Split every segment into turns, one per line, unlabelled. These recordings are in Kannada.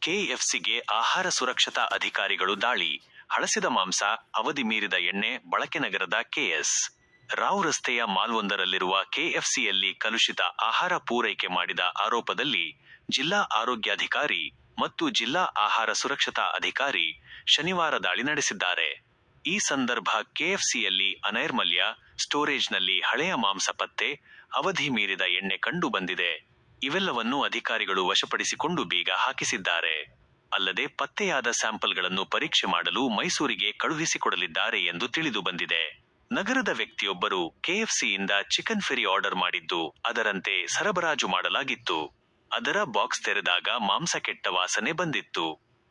ಕೆಎಫ್ಸಿಗೆ ಆಹಾರ ಸುರಕ್ಷತಾ ಅಧಿಕಾರಿಗಳು ದಾಳಿ. ಹಳಸಿದ ಮಾಂಸ, ಅವಧಿ ಮೀರಿದ ಎಣ್ಣೆ ಬಳಕೆ. ನಗರದ ಕೆಎಸ್ ರಾವ್ ರಸ್ತೆಯ ಮಾಲ್ವೊಂದರಲ್ಲಿರುವ ಕೆಎಫ್ಸಿಯಲ್ಲಿ ಕಲುಷಿತ ಆಹಾರ ಪೂರೈಕೆ ಮಾಡಿದ ಆರೋಪದಲ್ಲಿ ಜಿಲ್ಲಾ ಆರೋಗ್ಯಾಧಿಕಾರಿ ಮತ್ತು ಜಿಲ್ಲಾ ಆಹಾರ ಸುರಕ್ಷತಾ ಅಧಿಕಾರಿ ಶನಿವಾರ ದಾಳಿ ನಡೆಸಿದ್ದಾರೆ. ಈ ಸಂದರ್ಭ ಕೆಎಫ್ಸಿಯಲ್ಲಿ ಅನೈರ್ಮಲ್ಯ, ಸ್ಟೋರೇಜ್ನಲ್ಲಿ ಹಳೆಯ ಮಾಂಸ ಪತ್ತೆ, ಅವಧಿ ಮೀರಿದ ಎಣ್ಣೆ ಕಂಡು ಬಂದಿದೆ. ಇವೆಲ್ಲವನ್ನೂ ಅಧಿಕಾರಿಗಳು ವಶಪಡಿಸಿಕೊಂಡು ಬೀಗ ಹಾಕಿಸಿದ್ದಾರೆ. ಅಲ್ಲದೆ ಪತ್ತೆಯಾದ ಸ್ಯಾಂಪಲ್ಗಳನ್ನು ಪರೀಕ್ಷೆ ಮಾಡಲು ಮೈಸೂರಿಗೆ ಕಳುಹಿಸಿಕೊಡಲಿದ್ದಾರೆ ಎಂದು ತಿಳಿದು ಬಂದಿದೆ. ನಗರದ ವ್ಯಕ್ತಿಯೊಬ್ಬರು ಕೆಎಫ್ಸಿಯಿಂದ ಚಿಕನ್ ಫೆರಿ ಆರ್ಡರ್ ಮಾಡಿದ್ದು, ಅದರಂತೆ ಸರಬರಾಜು ಮಾಡಲಾಗಿತ್ತು. ಅದರ ಬಾಕ್ಸ್ ತೆರೆದಾಗ ಮಾಂಸ ಕೆಟ್ಟ ವಾಸನೆ ಬಂದಿತ್ತು.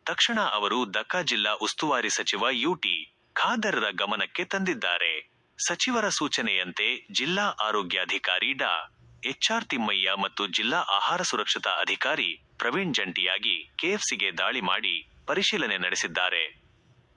ತಕ್ಷಣ ಅವರು ದಕ್ಕ ಜಿಲ್ಲಾ ಉಸ್ತುವಾರಿ ಸಚಿವ ಯುಟಿ ಖಾದರ್ರ ಗಮನಕ್ಕೆ ತಂದಿದ್ದಾರೆ. ಸಚಿವರ ಸೂಚನೆಯಂತೆ ಜಿಲ್ಲಾ ಆರೋಗ್ಯಾಧಿಕಾರಿ ಡಾ. ಎಚ್.ಆರ್. ತಿಮ್ಮಯ್ಯ ಮತ್ತು ಜಿಲ್ಲಾ ಆಹಾರ ಸುರಕ್ಷತಾ ಅಧಿಕಾರಿ ಪ್ರವೀಣ್ ಜಂಟಿಯಾಗಿ ಕೆಎಫ್ಸಿಗೆ ದಾಳಿ ಮಾಡಿ ಪರಿಶೀಲನೆ ನಡೆಸಿದ್ದಾರೆ.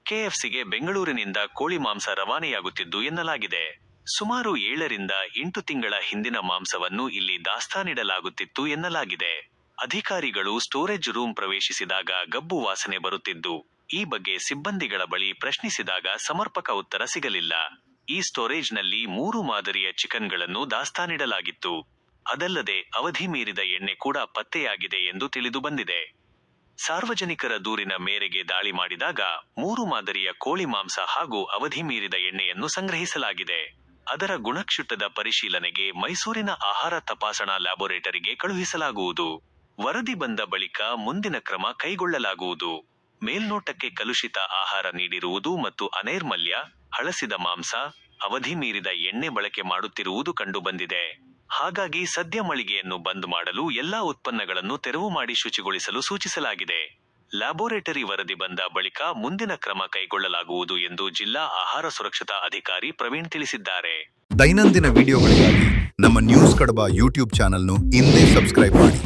ಕೆಎಫ್ಸಿಗೆ ಬೆಂಗಳೂರಿನಿಂದ ಕೋಳಿ ಮಾಂಸ ರವಾನೆಯಾಗುತ್ತಿದ್ದು ಎನ್ನಲಾಗಿದೆ. ಸುಮಾರು 7 ರಿಂದ 8 ತಿಂಗಳ ಹಿಂದಿನ ಮಾಂಸವನ್ನು ಇಲ್ಲಿ ದಾಸ್ತಾನಿಡಲಾಗುತ್ತಿತ್ತು ಎನ್ನಲಾಗಿದೆ. ಅಧಿಕಾರಿಗಳು ಸ್ಟೋರೇಜ್ ರೂಮ್ ಪ್ರವೇಶಿಸಿದಾಗ ಗಬ್ಬು ವಾಸನೆ ಬರುತ್ತಿದ್ದು, ಈ ಬಗ್ಗೆ ಸಿಬ್ಬಂದಿಗಳ ಬಳಿ ಪ್ರಶ್ನಿಸಿದಾಗ ಸಮರ್ಪಕ ಉತ್ತರ ಸಿಗಲಿಲ್ಲ. ಈ ಸ್ಟೋರೇಜ್ನಲ್ಲಿ 3 ಮಾದರಿಯ ಚಿಕನ್ಗಳನ್ನು ದಾಸ್ತಾನಿಡಲಾಗಿತ್ತು. ಅದಲ್ಲದೆ ಅವಧಿ ಮೀರಿದ ಎಣ್ಣೆ ಕೂಡ ಪತ್ತೆಯಾಗಿದೆ ಎಂದು ತಿಳಿದು ಬಂದಿದೆ. ಸಾರ್ವಜನಿಕರ ದೂರಿನ ಮೇರೆಗೆ ದಾಳಿ ಮಾಡಿದಾಗ 3 ಮಾದರಿಯ ಕೋಳಿ ಮಾಂಸ ಹಾಗೂ ಅವಧಿ ಮೀರಿದ ಎಣ್ಣೆಯನ್ನು ಸಂಗ್ರಹಿಸಲಾಗಿದೆ. ಅದರ ಗುಣಕ್ಷುಟ್ಟದ ಪರಿಶೀಲನೆಗೆ ಮೈಸೂರಿನ ಆಹಾರ ತಪಾಸಣಾ ಲ್ಯಾಬೋರೇಟರಿಗೆ ಕಳುಹಿಸಲಾಗುವುದು. ವರದಿ ಬಂದ ಬಳಿಕ ಮುಂದಿನ ಕ್ರಮ ಕೈಗೊಳ್ಳಲಾಗುವುದು. ಮೇಲ್ನೋಟಕ್ಕೆ ಕಲುಷಿತ ಆಹಾರ ನೀಡಿರುವುದು ಮತ್ತು ಅನೈರ್ಮಲ್ಯ, ಹಳಸಿದ ಮಾಂಸ, ಅವಧಿ ಮೀರಿದ ಎಣ್ಣೆ ಬಳಕೆ ಮಾಡುತ್ತಿರುವುದು ಕಂಡುಬಂದಿದೆ. ಹಾಗಾಗಿ ಸದ್ಯ ಮಳಿಗೆಯನ್ನು ಬಂದ್ ಮಾಡಲು ಎಲ್ಲಾ ಉತ್ಪನ್ನಗಳನ್ನು ತೆರವು ಮಾಡಿ ಶುಚಿಗೊಳಿಸಲು ಸೂಚಿಸಲಾಗಿದೆ. ಲ್ಯಾಬೋರೇಟರಿ ವರದಿ ಬಂದ ಬಳಿಕ ಮುಂದಿನ ಕ್ರಮ ಕೈಗೊಳ್ಳಲಾಗುವುದು ಎಂದು ಜಿಲ್ಲಾ ಆಹಾರ ಸುರಕ್ಷತಾ ಅಧಿಕಾರಿ ಪ್ರವೀಣ್ ತಿಳಿಸಿದ್ದಾರೆ.
ದೈನಂದಿನ ವಿಡಿಯೋಗಳಿಗಾಗಿ ನಮ್ಮ ನ್ಯೂಸ್ ಕಡಬ ಯೂಟ್ಯೂಬ್ ಚಾನೆಲ್ను ಇಂದೇ ಸಬ್ಸ್ಕ್ರೈಬ್ ಮಾಡಿ.